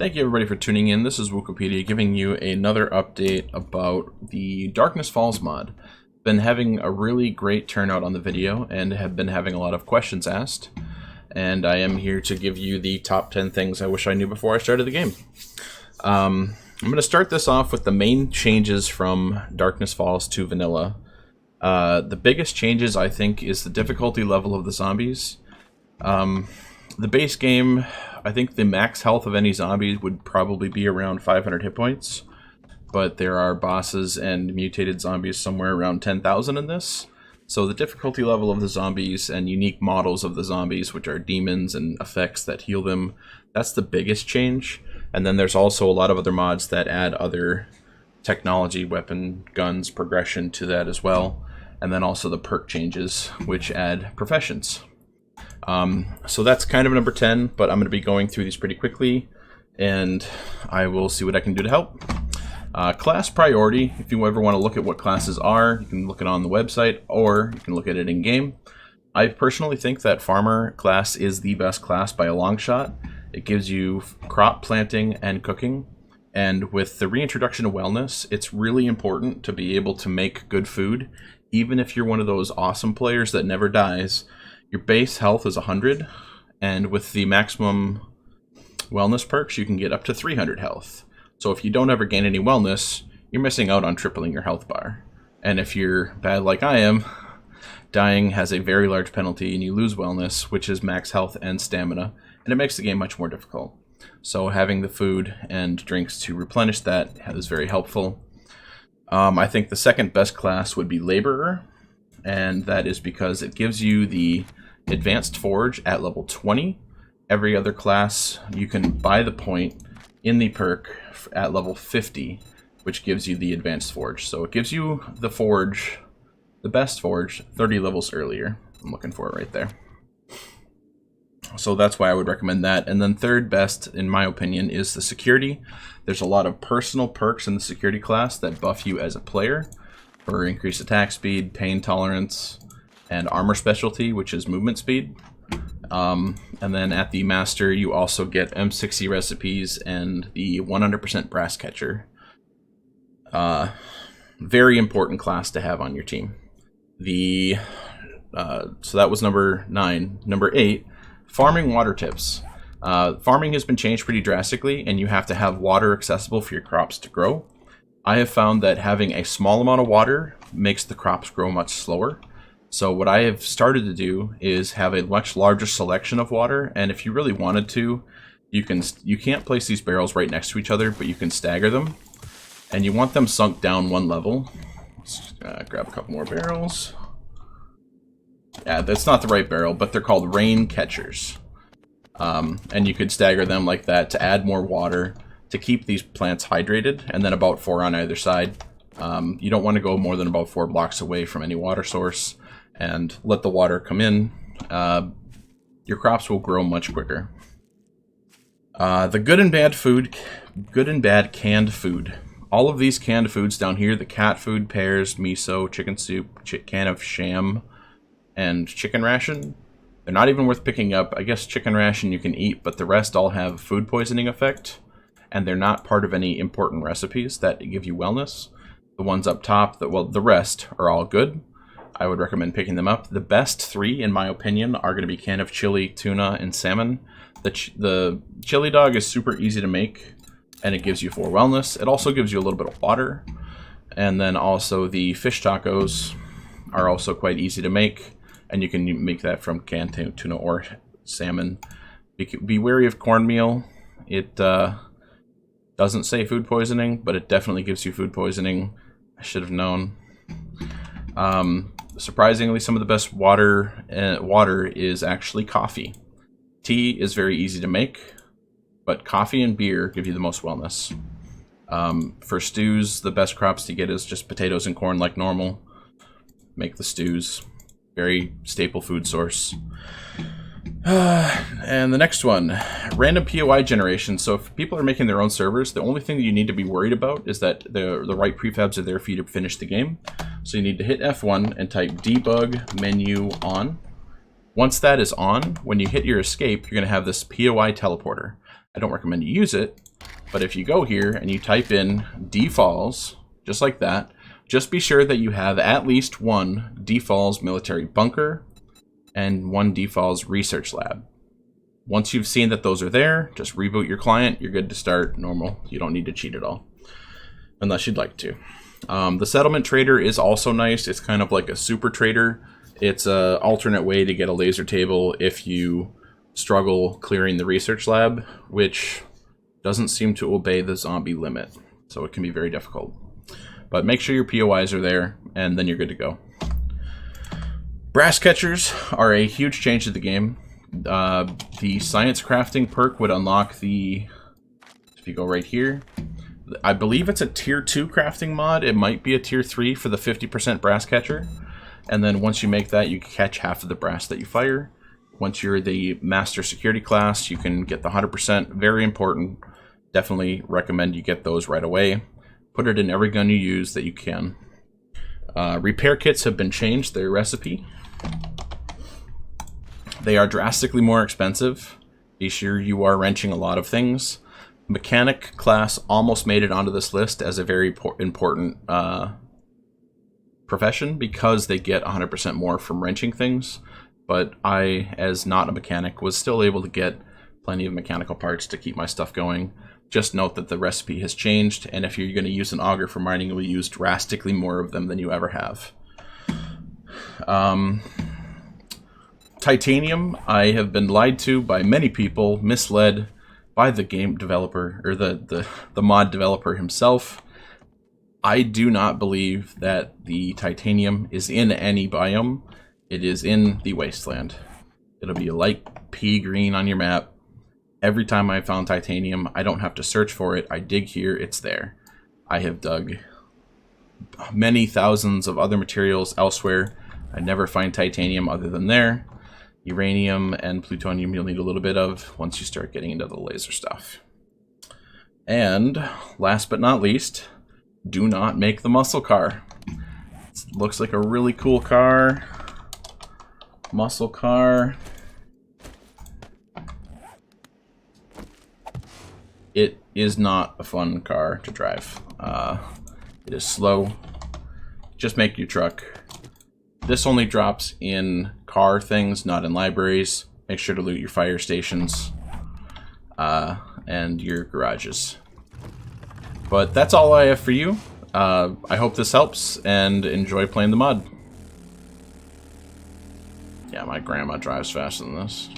Thank you everybody for tuning in. This is Wukepedia giving you another update about the Darkness Falls mod. Been having a really great turnout on the video and have been having a lot of questions asked. And I am here to give you the top 10 things I wish I knew before I started the game. I'm going to start this off with the main changes from Darkness Falls to Vanilla. The biggest changes, I think, is the difficulty level of the zombies. The base game, I think the max health of any zombie would probably be around 500 hit points. But there are bosses and mutated zombies somewhere around 10,000 in this. So the difficulty level of the zombies and unique models of the zombies, which are demons and effects that heal them, that's the biggest change. And then there's also a lot of other mods that add other technology, weapon, guns, progression to that as well. And then also the perk changes, which add professions. So that's kind of number 10, but I'm going to be going through these pretty quickly, and I will see what I can do to help. Class priority, if you ever want to look at what classes are, you can look it on the website, or you can look at it in-game. I personally think that Farmer class is the best class by a long shot. It gives you crop planting and cooking, and with the reintroduction of wellness, it's really important to be able to make good food. Even if you're one of those awesome players that never dies, your base health is 100, and with the maximum wellness perks, you can get up to 300 health. So if you don't ever gain any wellness, you're missing out on tripling your health bar. And if you're bad like I am, dying has a very large penalty and you lose wellness, which is max health and stamina, and it makes the game much more difficult. So having the food and drinks to replenish that is very helpful. I think the second best class would be Laborer, and that is because it gives you the Advanced Forge at level 20. Every other class, you can buy the point in the perk at level 50, which gives you the Advanced Forge. So it gives you the forge, the best forge, 30 levels earlier. I'm looking for it right there. So that's why I would recommend that. And then third best, in my opinion, is the security. There's a lot of personal perks in the security class that buff you as a player for increased attack speed, pain tolerance, and armor specialty, which is movement speed. And then at the master, you also get M60 recipes and the 100% brass catcher. Very important class to have on your team. So that was number 9. Number 8, farming water tips. Farming has been changed pretty drastically, and you have to have water accessible for your crops to grow. I have found that having a small amount of water makes the crops grow much slower. So what I have started to do is have a much larger selection of water, and if you really wanted to, you can't place these barrels right next to each other, but you can stagger them, and you want them sunk down one level. Let's grab a couple more barrels. Yeah, that's not the right barrel, but they're called rain catchers. And you could stagger them like that to add more water to keep these plants hydrated, and then about 4 on either side. You don't want to go more than about 4 blocks away from any water source, and let the water come in. Your crops will grow much quicker. The good and bad canned food. All of these canned foods down here, the cat food, pears, miso, chicken soup, can of sham, and chicken ration, they're not even worth picking up. I guess chicken ration you can eat, but the rest all have food poisoning effect, and they're not part of any important recipes that give you wellness. The ones up top, the rest are all good. I would recommend picking them up. The best 3, in my opinion, are going to be can of chili, tuna, and salmon. The chili dog is super easy to make, and it gives you 4 wellness. It also gives you a little bit of water. And then also the fish tacos are also quite easy to make, and you can make that from canned tuna or salmon. Be wary of cornmeal. It doesn't say food poisoning, but it definitely gives you food poisoning. I should have known. Surprisingly, some of the best water is actually coffee. Tea is very easy to make, but coffee and beer give you the most wellness. For stews, the best crops to get is just potatoes and corn like normal. Make the stews. Very staple food source. And the next one, random POI generation. So if people are making their own servers, the only thing that you need to be worried about is that the right prefabs are there for you to finish the game. So you need to hit F1 and type debug menu on. Once that is on, when you hit your escape, you're going to have this POI teleporter. I don't recommend you use it, but if you go here and you type in defalls, just like that, just be sure that you have at least one defalls military bunker and one defalls research lab. Once you've seen that those are there, just reboot your client. You're good to start normal. You don't need to cheat at all, unless you'd like to. The settlement trader is also nice. It's kind of like a super trader. It's an alternate way to get a laser table if you struggle clearing the research lab, which doesn't seem to obey the zombie limit, so it can be very difficult. But make sure your POIs are there, and then you're good to go. Brass catchers are a huge change to the game. The science crafting perk would unlock the, if you go right here, I believe it's a tier 2 crafting mod. It might be a tier 3 for the 50% brass catcher. And then once you make that, you can catch half of the brass that you fire. Once you're the master security class, you can get the 100%. Very important. Definitely recommend you get those right away. Put it in every gun you use that you can. Repair kits have been changed, their recipe. They are drastically more expensive. Be sure you are wrenching a lot of things. Mechanic class almost made it onto this list as a very important profession because they get 100% more from wrenching things. But I, as not a mechanic, was still able to get plenty of mechanical parts to keep my stuff going. Just note that the recipe has changed, and if you're going to use an auger for mining, you will use drastically more of them than you ever have. Titanium, I have been lied to by many people, misled by the game developer, or the mod developer himself. I do not believe that the titanium is in any biome. It is in the wasteland. It'll be a light pea green on your map. Every time I found titanium, I don't have to search for it. I dig here, it's there. I have dug many thousands of other materials elsewhere. I never find titanium other than there. Uranium and plutonium you'll need a little bit of once you start getting into the laser stuff. And last but not least, do not make the muscle car. It looks like a really cool car. Muscle car. It is not a fun car to drive. It is slow. Just make your truck. This only drops in car things, not in libraries. Make sure to loot your fire stations and your garages. But that's all I have for you. I hope this helps, and enjoy playing the mod. Yeah, my grandma drives faster than this.